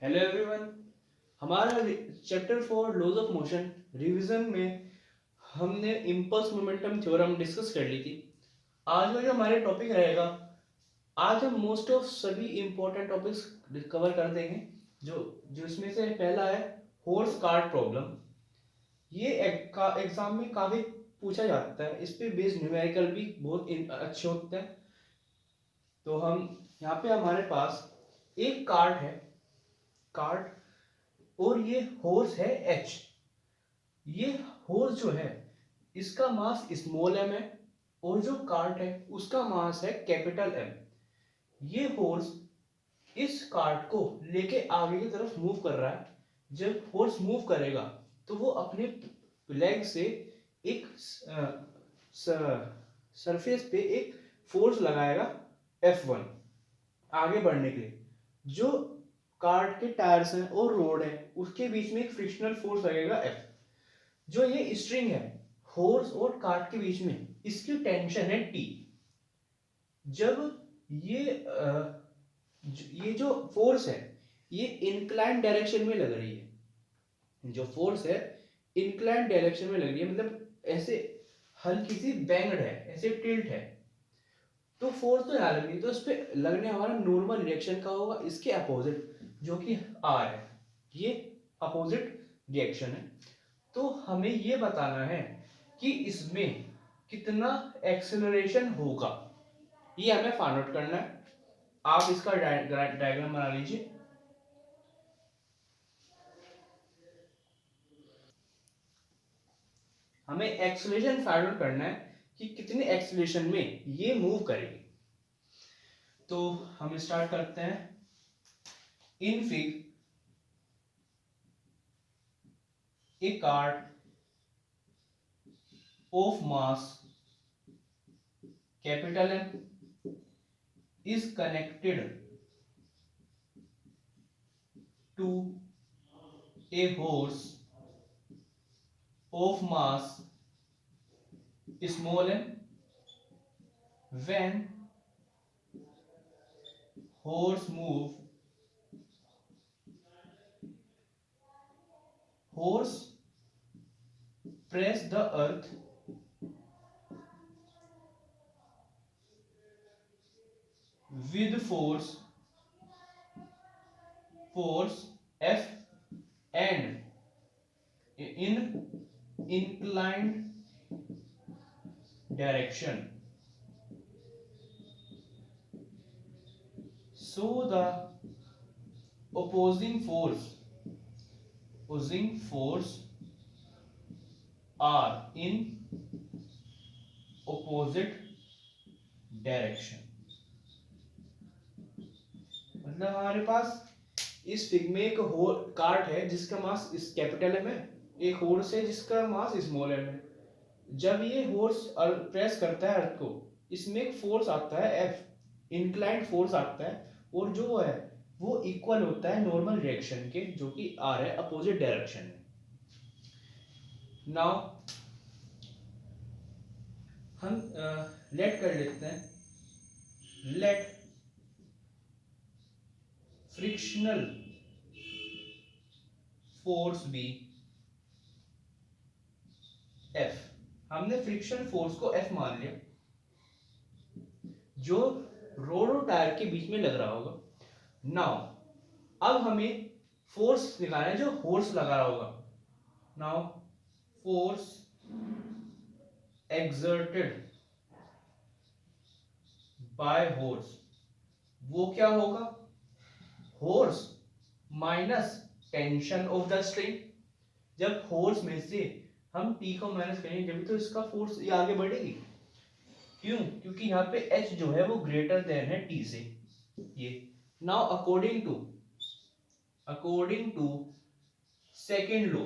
Hello everyone. हमारा chapter 4 laws of motion revision में हमने इम्पल्स मोमेंटम थ्योरम डिस्कस कर ली थी। आज का जो हमारे टॉपिक रहेगा, आज हम मोस्ट ऑफ सभी इंपॉर्टेंट टॉपिक्स कवर कर देंगे। जो जो इसमें से पहला है हॉर्स कार्ट प्रॉब्लम। ये एग्जाम में काफी पूछा जाता है, इस पे बेस्ड न्यूमेरिकल भी बहुत अच्छे होते हैं। तो हम यहाँ पे हमारे पास एक कार्ट है, कार्ट, और ये हॉर्स है एच। ये हॉर्स जो है इसका मास स्मॉल एम है, और जो कार्ट है उसका मास है कैपिटल एम। ये हॉर्स इस कार्ट को लेके आगे की तरफ मूव कर रहा है। जब हॉर्स मूव करेगा तो वो अपने लेग से एक सरफेस पे एक फोर्स लगाएगा F1 आगे बढ़ने के लिए। जो कार्ट के टायर्स हैं और रोड है उसके बीच में एक फ्रिक्शनल फोर्स लगेगा F। जो ये स्ट्रिंग है हॉर्स और कार्ट के बीच में, इसकी टेंशन है T। जब ये जो फोर्स है ये इंक्लाइन डायरेक्शन में लग रही है, जो फोर्स है इंक्लाइन डायरेक्शन में लग रही है, मतलब ऐसे हल्की सी बैंगड है, ऐसे टिल्ट है, तो फोर्स तो यहाँ लग रही है, तो इस पे लगने हमारा नॉर्मल रिएक्शन का होगा इसके अपोजिट, जो कि R है। ये अपोजिट रिएक्शन है। तो हमें ये बताना है कि इसमें कितना एक्सेलरेशन होगा, ये हमें फाइंड आउट करना है। आप इसका डायग्राम बना लीजिए। हमें एक्सेलरेशन फाइंड आउट करना है कि कितने एक्सेलरेशन में ये मूव करेगी। तो हम स्टार्ट करते हैं। इन fig a cart of mass capital M is connected to a horse of mass small m. When horse move, horse press the earth with force F and in inclined direction. So the opposing force are in opposite direction. मतलब हमारे पास इस fig में एक cart है जिसका मास इस capital M है, एक हॉर्स है जिसका मास स्मॉल एम है। जब ये हॉर्स प्रेस करता है अर्थ को, इसमें एक फोर्स आता है एफ, इंक्लाइंड फोर्स आता है, और जो है वो इक्वल होता है नॉर्मल डायरेक्शन के, जो कि आर है अपोजिट डायरेक्शन में। नाउ हम लेट कर लेते हैं, let frictional force be F। हमने फ्रिक्शन फोर्स को F मान लिया, जो रोड और टायर के बीच में लग रहा होगा। नाउ अब हमें फोर्स निकालना है जो हॉर्स लगा रहा होगा। Now force exerted bye horse, वो क्या होगा, horse minus tension of the string. जब हॉर्स में से हम टी को माइनस करेंगे जब तो इसका फोर्स ये आगे बढ़ेगी। क्यों? क्योंकि यहाँ पे H जो है वो ग्रेटर देन है T से। ये now according to second law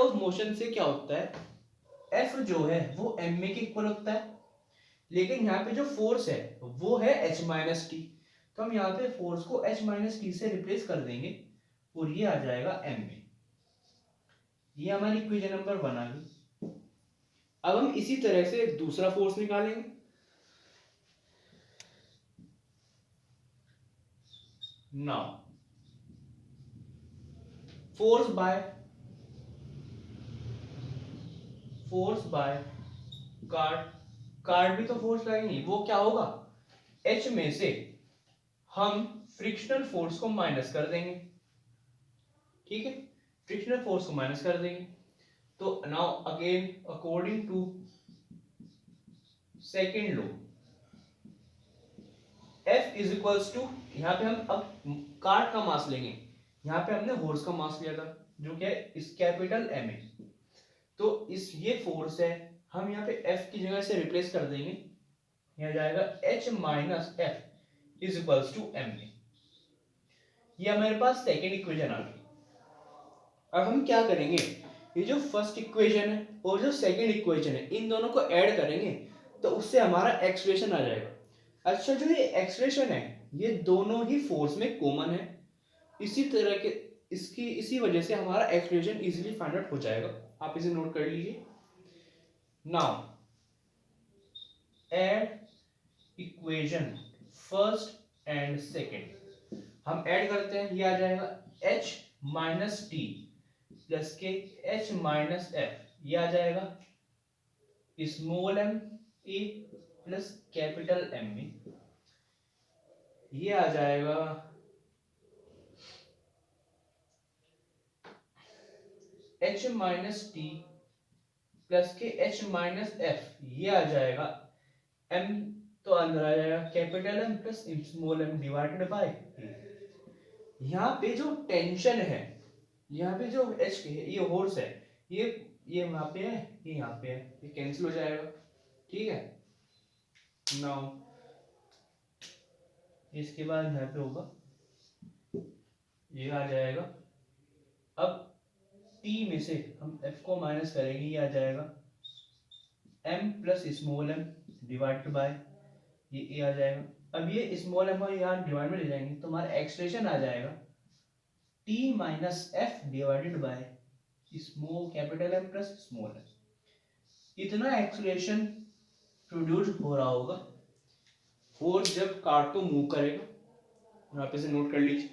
of motion से क्या होता है, F जो है वो m में के इक्वल होता है, लेकिन यहाँ पे जो फोर्स है वो है H माइनस टी। तो हम यहाँ पे फोर्स को H माइनस टी से रिप्लेस कर देंगे और ये आ जाएगा m में। ये हमारी इक्वेशन नंबर 1 आ गई। अब हम इसी तरह से दूसरा फोर्स निकालेंगे। Now force by card, card भी तो फोर्स लगेंगी, वो क्या होगा, एच में से हम फ्रिक्शनल फोर्स को माइनस कर देंगे, ठीक है, फ्रिक्शनल फोर्स को माइनस कर देंगे। तो now again according to second law, F is equals to, यहाँ पे हम अब कार्ड का मास लेंगे, यहाँ पे हमने हॉर्स का मास लिया था जो क्या है इस कैपिटल M है, तो इस ये फोर्स है, हम यहाँ पे F की जगह से रिप्लेस कर देंगे, यहाँ जाएगा H minus F is equals to M में। ये हमारे पास सेकेंड इक्वेशन आ गई। अब हम क्या करेंगे, ये जो फर्स्ट इक्वेशन है और जो सेकेंड इक्वेशन है इन दोनों को ऐड करेंगे तो उससे हमारा एक्सप्रेशन आ जाएगा। अच्छा, जो ये एक्सप्रेशन है ये दोनों ही फोर्स में कॉमन है, इसी तरह के इसकी इसी वजह से हमारा एक्सप्रेशन इजीली फाइंड आउट हो जाएगा। आप इसे नोट कर लीजिए। Now add equation first and second, हम ऐड करते हैं, ये आ जाएगा h माइनस टी प्लस के h माइनस एफ, ये आ जाएगा स्मॉल m ए प्लस कैपिटल M में, ये आ जाएगा h माइनस टी प्लस के h माइनस एफ, ये आ जाएगा m, तो अंदर आ जाएगा capital M plus small m divided by यहाँ पे जो टेंशन है, यहाँ पे जो h है ये होर्स है, ये यहाँ पे है, ये यहाँ पे है, ये कैंसिल हो जाएगा, ठीक है। नाउ इसके बाद यहाँ पे होगा, ये आ जाएगा, अब t में से हम f को माइनस करेंगे, ये आ जाएगा m plus small m divided by ये आ जाएगा। अब ये स्मॉल m और यहाँ डिवाइड में ले जाएंगे तो हमारा एक्सप्रेशन आ जाएगा t minus F divided by small capital M plus small m। इतना एक्सप्रेशन प्रोड्यूस हो रहा होगा और जब कार्ड को मूव करेगा, आप इसे नोट कर लीजिए।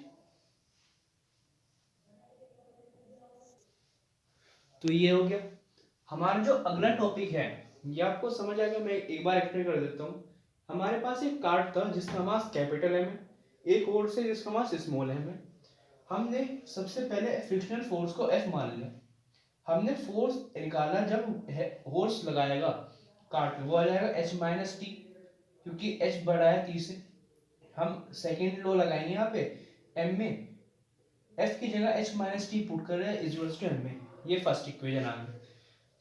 तो ये हो गया हमारा जो अगला टॉपिक है, ये आपको समझ आ गया, मैं एक बार एक्सप्लेन कर देता हूँ। हमारे पास एक कार्ड था जिसका मास कैपिटल M है, एक और से जिसका मास स्मॉल m है। हमने सबसे पहले फ्रिक्शनल फोर्स को F मान लिया, हमने फोर्स निकाला, जब फोर्स लगाएगा कार्ड पे वो आ जाएगा h माइनस टी, क्योंकि h बड़ा है t से। हम सेकेंड लॉ लगाएंगे यहाँ पे m में, f की जगह h माइनस टी पुट कर रहे हैं इक्वल्स टू m में, ये फर्स्ट इक्वेशन आ गई।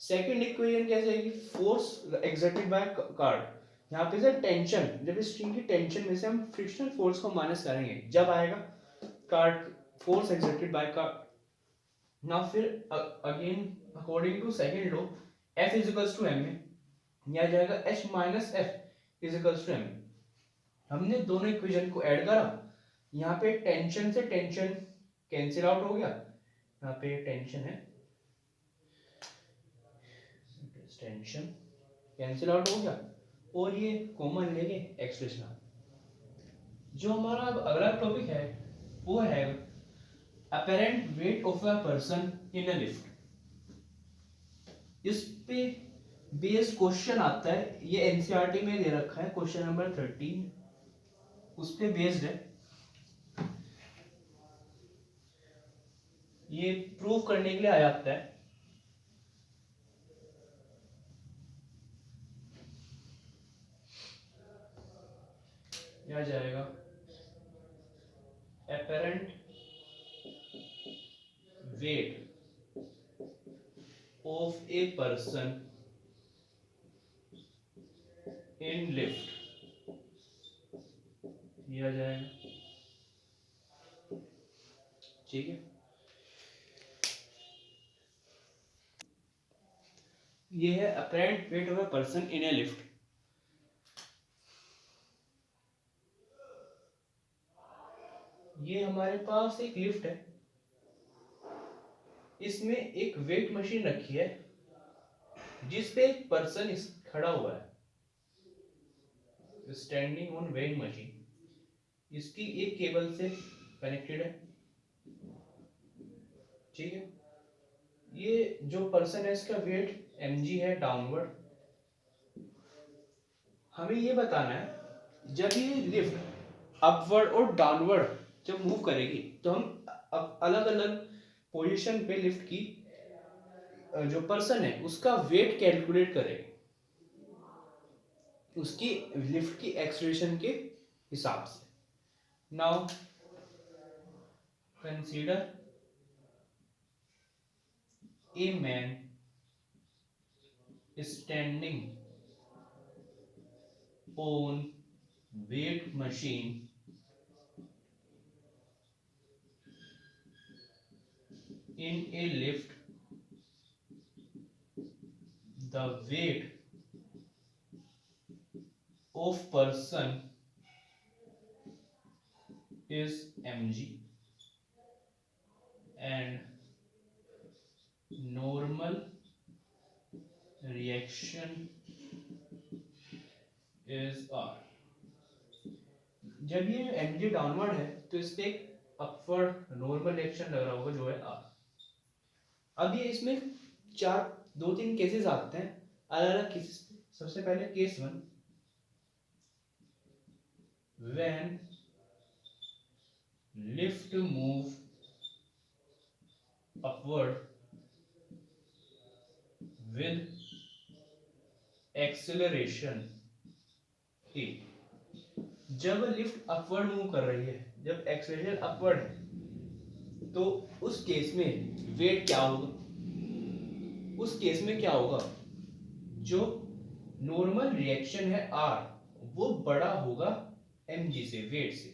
सेकंड इक्वेशन कैसे आएगी, फोर्स एक्सर्टेड बाय कार्ड, यहाँ पे से टेंशन, जब इस स्ट्रिंग की टेंशन में से हम फ्रिक्शनल फोर्स को माइनस करेंगे जब आएगा cord force exerted by cord. Now फिर again according to second law F is equals to M में, यह आ जाएगा H minus F is equals to M। हमने दोनों इक्वेशन को ऐड करा, यहाँ पे टेंशन से टेंशन कैंसिल आउट हो गया, यहाँ पे टेंशन है, टेंशन कैंसिल आउट हो गया और ये कॉमन लेके एक्सप्रेशन आ। जो हमारा अब अगला टॉपिक है वो है apparent weight of a person in a lift. इस पे बेस क्वेश्चन आता है, ये एनसीईआरटी में दे रखा है, क्वेश्चन नंबर 13 उस पे बेस्ड है। ये प्रूव करने के लिए आ जाता है। क्या जाएगा, apparent weight of a person in lift, ये आ जाएगा, ठीक है। ये है apparent weight of a person in a lift। ये हमारे पास एक लिफ्ट है, इसमें एक वेट मशीन रखी है जिस पे एक पर्सन खड़ा हुआ है, स्टैंडिंग ऑन वेट मशीन। इसकी एक केबल से कनेक्टेड है, ठीक है। ये जो पर्सन है इसका वेट mg है डाउनवर्ड। हमें ये बताना है जब ये लिफ्ट अपवर्ड और डाउनवर्ड जब मूव करेगी तो हम अलग अलग पोजीशन पे लिफ्ट की जो पर्सन है उसका वेट कैलकुलेट करेंगे उसकी लिफ्ट की एक्सेलरेशन के हिसाब से। Now consider a man standing on weight machine in a lift. The weight of person is mg and normal reaction is r। जब ये mg डाउनवर्ड है तो इस पे एक अपवर्ड नॉर्मल रिएक्शन लग रहा होगा जो है r। अब ये इसमें चार दो तीन केसेस आते हैं अलग अलग केसेस पे। सबसे पहले case one, when lift move upward with acceleration A. जब लिफ्ट अपवर्ड मूव कर रही है, जब एक्सेलरेशन अपवर्ड है, तो उस केस में वेट क्या होगा? उस केस में क्या होगा? जो नॉर्मल रिएक्शन है आर वो बड़ा होगा mg से, वेट से।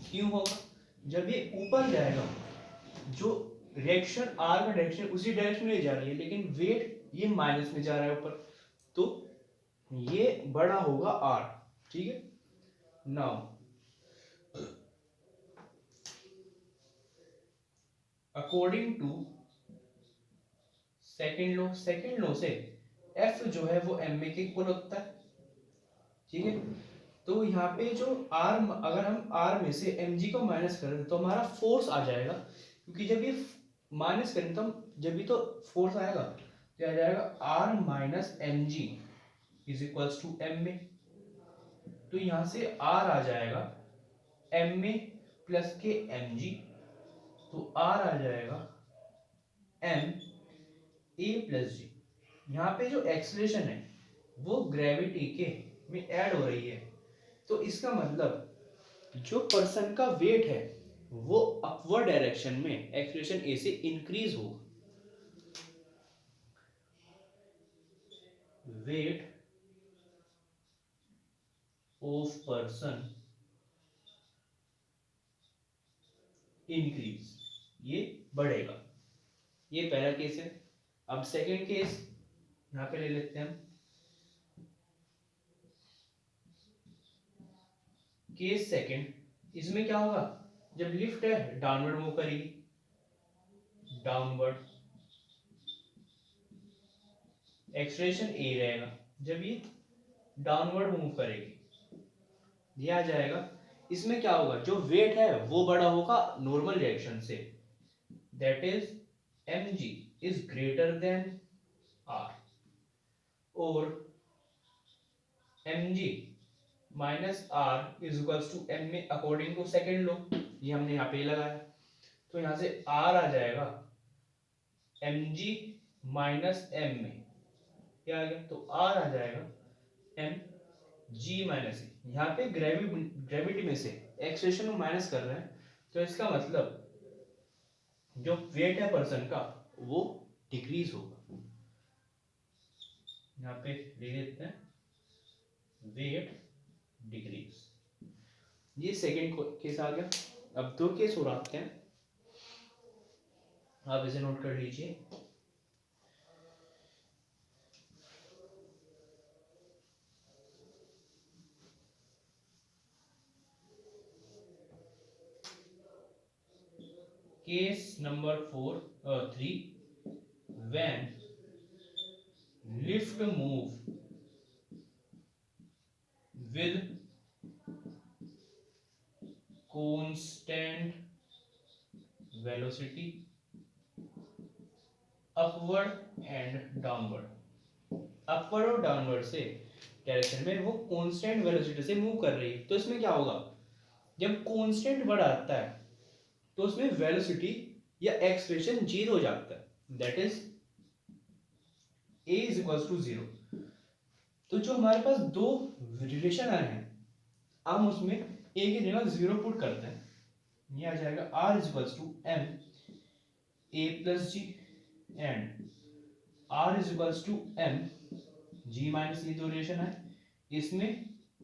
क्यों होगा? जब ये ऊपर जाएगा, जो रिएक्शन आर का डायरेक्शन उसी डायरेक्शन में जा रही है, लेकिन वेट ये माइनस में जा रहा है ऊपर, तो ये बड़ा होगा आर। ठीक है। Now according to second law से एफ जो है वो एम ए के इक्वल होता है। ठीक है। तो यहाँ पे जो आर, अगर हम आर में से एम जी को माइनस करें तो हमारा फोर्स आ जाएगा, क्योंकि जब ये माइनस करें तो हम जब भी तो फोर्स आएगा तो आ जाएगा R minus M G is equals to M A. तो यहाँ से आर आ जाएगा एम ए प्लस के एम जी, तो आर आ जाएगा एम ए प्लस जी। यहाँ पे जो एक्सलेशन है वो ग्रेविटी के में ऐड हो रही है, तो इसका मतलब जो पर्सन का वेट है वो अपवर्ड डायरेक्शन में एक्सलेशन ए से इंक्रीज होगा। वेट ऑफ पर्सन इंक्रीज, ये बढ़ेगा। ये पहला केस है। अब सेकंड केस यहाँ पे ले लेते हैं हम। केस सेकंड, इसमें क्या होगा? जब लिफ्ट है डाउनवर्ड मूव करेगी, डाउनवर्ड एक्सलेशन ए रहेगा। जब ये डाउनवर्ड मूव करेगी, ये आ जाएगा। इसमें क्या होगा? जो वेट है वो बड़ा होगा नॉर्मल रिएक्शन से, that is mg is greater than r, और mg minus r is equals to m A according to second law. ये हमने यहाँ पे लगाया, तो यहाँ से r आ जाएगा mg माइनस m ए, क्या आ गया? तो r आ जाएगा m g माइनस ए। यहाँ पे ग्रेविटी में से एक्सेलरेशन को माइनस कर रहे हैं, तो इसका मतलब जो वेट है पर्सन का वो डिक्रीज होगा। यहाँ पे ले लेते हैं वेट डिक्रीज। ये सेकंड केस आ गया। अब दो केस और आते हैं, आप इसे नोट कर लीजिए। Case number 3, when lift move with constant velocity upward and downward. Upward और डाउनवर्ड से डायरेक्शन में वो कांस्टेंट वेलोसिटी से मूव कर रही है। तो इसमें क्या होगा, जब कांस्टेंट वर्ड आता है तो उसमें वेलोसिटी या एक्सप्रेशन जीरो हो जाता है, that is a is equal to zero. तो जो हमारे पास दो रिलेशन आए हैं, हम उसमें a की जगह जीरो पुट करते हैं, ये आ जाएगा r is equal to m a plus G and r is equal to m g minus, ये दो रिलेशन है, इसमें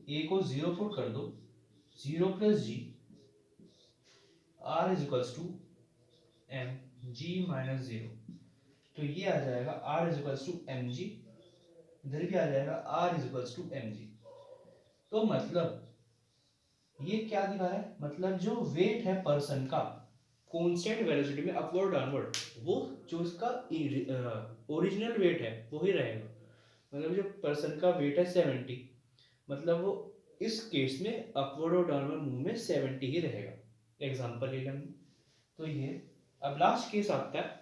a को जीरो पुट कर दो, zero plus G r is equal to m g minus zero. तो ये आ जाएगा r is equal to M G, इधर भी आ जाएगा r is equal to M G. तो मतलब ये क्या दिखा रहा है, मतलब जो वेट है पर्सन का कांस्टेंट वेलोसिटी में अपवर्ड डाउनवर्ड, वो जो उसका ओरिजिनल वेट है वो ही रहेगा। मतलब जो पर्सन का वेट है 70, मतलब वो इस केस में अपवर्ड और डाउनवर्ड मूव में 70 ही रहेगा। एग्जांपल ले लेंगे तो ये। अब लास्ट केस आता है,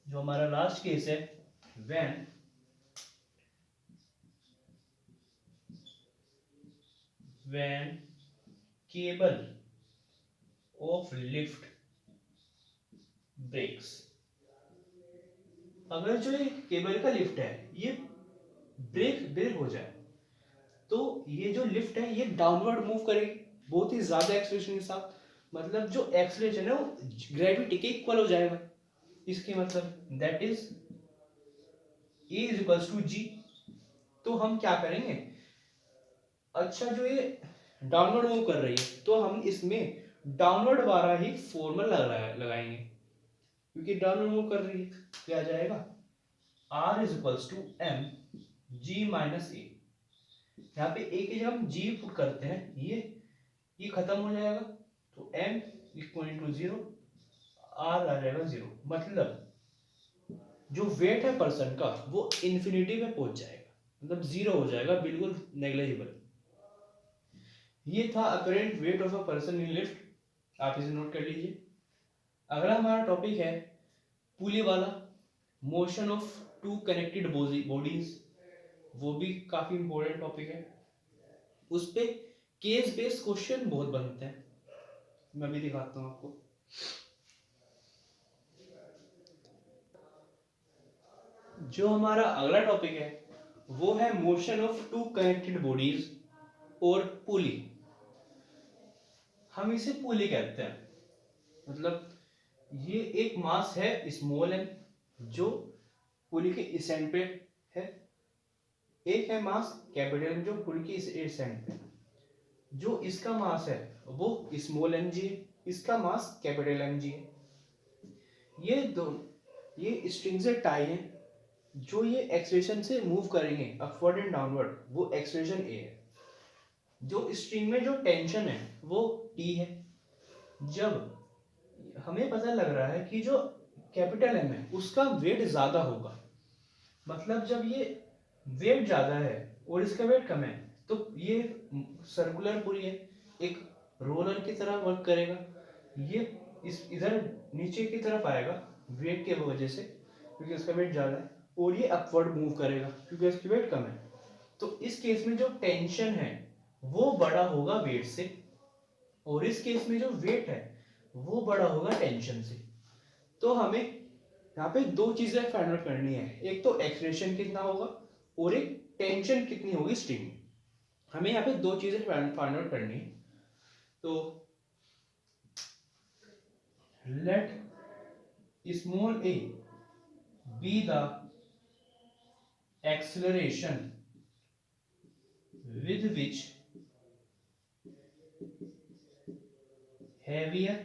जो हमारा लास्ट केस है, when when cable of lift breaks. अगर जो ये केबल का लिफ्ट है ये ब्रेक ब्रेक हो जाए, तो ये जो लिफ्ट है ये डाउनवर्ड मूव करेगी बहुत ही ज्यादा एक्सेलरेशन के साथ। मतलब जो एक्सेलरेशन है वो ग्रेविटी के इक्वल हो जाएगा। इसकी मतलब that is A is equals to g. तो हम क्या करेंगे, अच्छा जो ये डाउनवर्ड मूव कर रही है तो हम इसमें डाउनवर्ड वाला ही फॉर्मूला लगाएंगे, क्योंकि डाउनवर्ड मूव कर रही है। क्या जाएगा, R is equals to M ji minus A. यहाँ पे ए की जगह हम जी पुट करते हैं, ये खत्म हो जाएगा, तो m equal to zero, R आ जाएगा जीरो। मतलब जो वेट है पर्सन का वो इन्फिनिटी पे पहुंच जाएगा, मतलब जीरो हो जाएगा, बिल्कुल नेग्लिजिबल। ये था apparent weight of a person in lift, आप इसे नोट कर लीजिए। अगला हमारा टॉपिक है पुली वाला, motion of two connected bodies. वो भी काफी इंपॉर्टेंट टॉपिक है, उस पे केस बेस्ड क्वेश्चन बहुत बनते हैं। मैं भी दिखाता हूँ आपको। जो हमारा अगला टॉपिक है वो है motion of two connected bodies और पुली। हम इसे पुली कहते हैं, मतलब ये एक मास है स्मॉल एम जो पुली के इस एंड पे है, एक है मास कैपिटल एम जो पुली के इस एंड पे। जो इसका मास है वो स्मॉल एम जी है, इसका मास कैपिटल एम जी है। ये दो ये स्ट्रिंग से टाई है, जो ये एक्सप्रेशन से मूव करेंगे अपवर्ड एंड डाउनवर्ड वो एक्सप्रेशन ए है। जो स्ट्रिंग में जो टेंशन है वो टी है। जब हमें पता लग रहा है कि जो कैपिटल एम है उसका वेट ज्यादा होगा, मतलब जब ये वेट ज्यादा है और इसका वेट कम है, तो ये सर्कुलर पुली है, एक रोलर की तरह वर्क करेगा। ये इस इधर नीचे की तरफ आएगा वेट के वजह से, क्योंकि उसका वेट ज्यादा है, और ये अपवर्ड मूव करेगा क्योंकि इसकी वेट कम है। तो इस केस में जो टेंशन है वो बड़ा होगा वेट से, और इस केस में जो वेट है वो बड़ा होगा टेंशन से। तो हमें यहाँ पे दो चीजें फाइंड आउट करनी है, एक तो एक्सलेशन कितना होगा और एक टेंशन कितनी होगी स्ट्रिंग में। हमें यहाँ पे दो चीजें फाइंड आउट करनी है। तो let small a be the acceleration with which heavier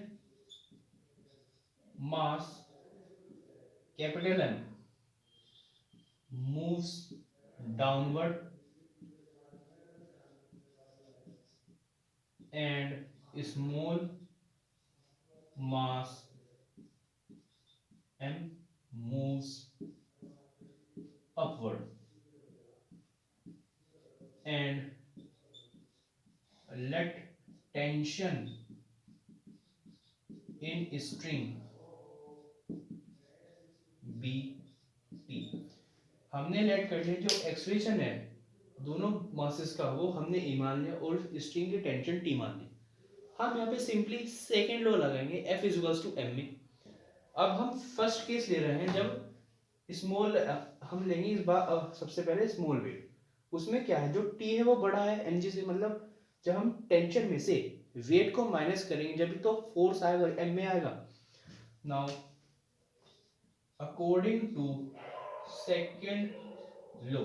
mass capital M moves downward and small mass m moves upward, and tension in string be T, हमने लेट कर लिया जो एक्सप्रेशन है दोनों मासेस का वो हमने ए मान लिया और स्ट्रिंग की टेंशन टी मान ली। हम यहाँ पे सिंपली सेकेंड लॉ लगाएंगे F is equals to M में। अब हम फर्स्ट केस ले रहे हैं जब स्मॉल, हम लेंगे इस बार सबसे पहले स्मॉल वेट। उसमें क्या है, जो टी है वो बड़ा है एम जी से, मतलब जब हम टेंशन में से वेट को माइनस करेंगे जब तो फोर्स आएगा एम में आएगा। Now according to second law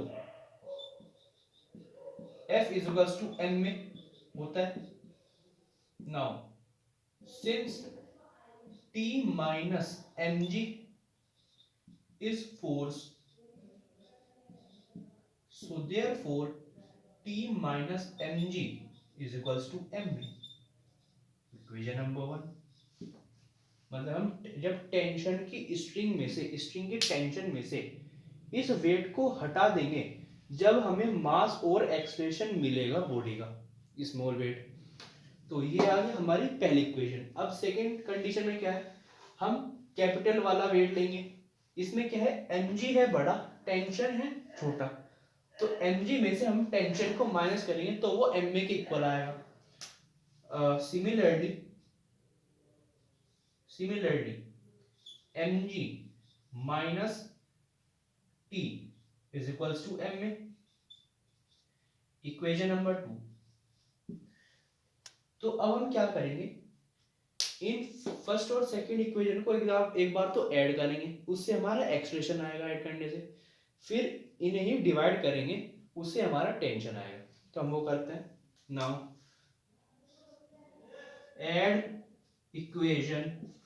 F is equals to M में होता है। Now since T minus M G is force, so therefore T minus mg is equals to mv। Equation number 1, मतलब हम जब tension की string में से, string की टेंशन में से इस वेट को हटा देंगे जब हमें मास और एक्सप्रेशन मिलेगा बॉडी का स्मॉल वेट। तो ये आ गई हमारी पहली इक्वेशन। अब सेकंड कंडीशन में क्या है, हम कैपिटल वाला वेट लेंगे। इसमें क्या है, mg है बड़ा, टेंशन है छोटा, तो mg में से हम टेंशन को माइनस करेंगे तो वो ma के इक्वल आएगा। Similarly mg minus t is equals to ma। Equation number 2। तो अब हम क्या करेंगे, इन फर्स्ट और सेकंड इक्वेशन को एक बार तो ऐड करेंगे, उससे हमारा एक्सप्रेशन आएगा ऐड करने से, फिर इन्हें ही डिवाइड करेंगे, उससे हमारा टेंशन आएगा। तो हम वो करते हैं। Now add equation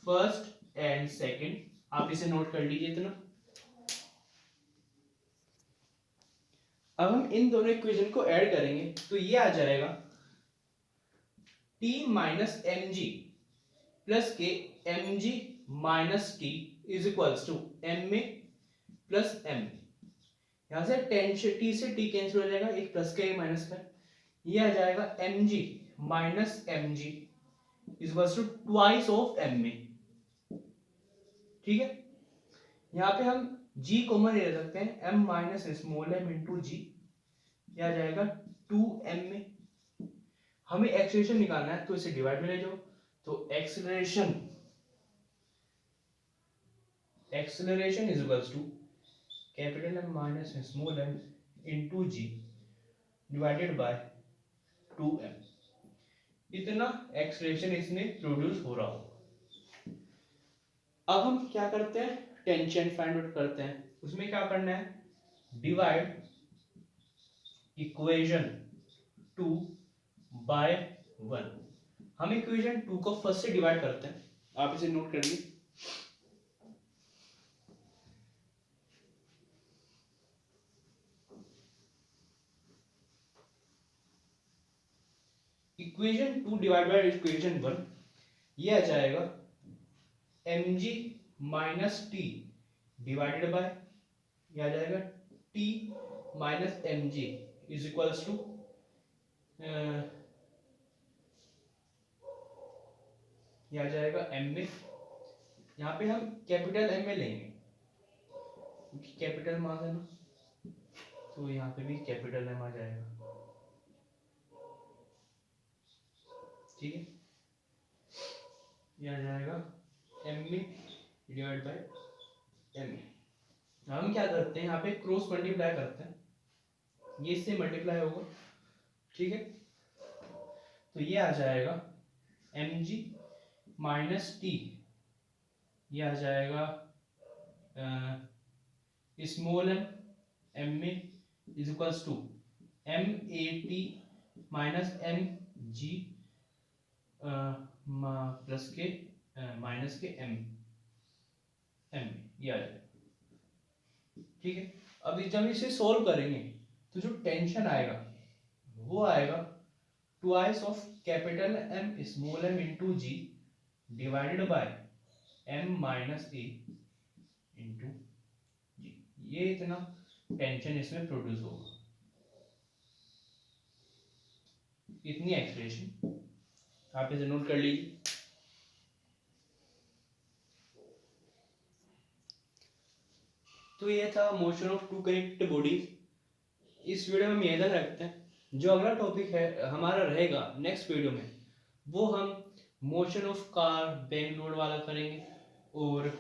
first and second, आप इसे नोट कर लीजिए इतना। अब हम इन दोनों इक्वेशन को ऐड करेंगे तो ये आ जाएगा t माइनस एम जी प्लस के M ji minus T is equals to M A plus M. यहां से टेंशन टी से टी कैंसिल हो जाएगा, एक प्लस का एक माइनस का, ये आ जाएगा M ji minus M G is equals to twice of M A. ठीक है, यहाँ पे हम g कॉमन ले सकते हैं, m minus small m into g, यह आ जाएगा 2m में। हमें एक्सेलरेशन निकालना है तो इसे डिवाइड में ले जाओ, तो acceleration is equals to capital M minus small m into ji divided by 2m। इतना एक्सेलरेशन इसमें प्रोड्यूस हो रहा हो। अब हम क्या करते हैं, टेंशन फाइंड आउट करते हैं। उसमें क्या करना है, डिवाइड इक्वेशन 2 बाय 1। हम इक्वेशन 2 को फर्स्ट से डिवाइड करते हैं, आप इसे नोट करिए। इक्वेशन 2 डिवाइड बाय इक्वेशन 1, ये आ जाएगा mg minus T divided by, ये आ जाएगा t minus M G is equals to, ये आ जाएगा एम में। यहाँ पे हम कैपिटल एम में लेंगे क्योंकि कैपिटल मास है ना, तो यहाँ पे भी कैपिटल एम आ जाएगा। ठीक है, ये आ जाएगा एम में डिवाइड बाय एम। हम क्या करते हैं, यहाँ पे क्रॉस मल्टीप्लाई करते हैं, ये इससे मल्टीप्लाई होगा। ठीक है, तो ये आ जाएगा एम जी माइनस टी, ये आ जाएगा स्मॉल एम एम में is equals to M A T minus M ji plus के माइनस के एम एम, ये आ जाएगा। ठीक है, अब जब इसे सोल्व करेंगे तो जो टेंशन आएगा वो आएगा twice of capital M small M into ji divided by M minus A into g. ये इतना टेंशन इसमें प्रोड्यूस होगा, इतनी एक्सप्रेशन। आप इसे नोट कर लीजिए। तो ये था motion of two connected bodies. इस वीडियो में हम यहीं तक रखते हैं। जो अगला टॉपिक है हमारा रहेगा नेक्स्ट वीडियो में, वो हम motion of car bank road वाला करेंगे, और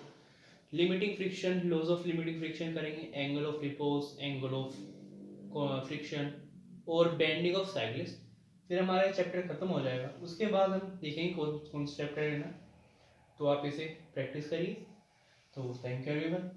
limiting friction, laws of limiting friction करेंगे, angle of repose, angle of friction, और बेंडिंग ऑफ साइकिल्स। फिर हमारा चैप्टर खत्म हो जाएगा। उसके बाद हम देखेंगे कौन कौन सा चैप्टर लेना। तो आप इसे प्रैक्टिस करिए। तो थैंक यू एवरीवन।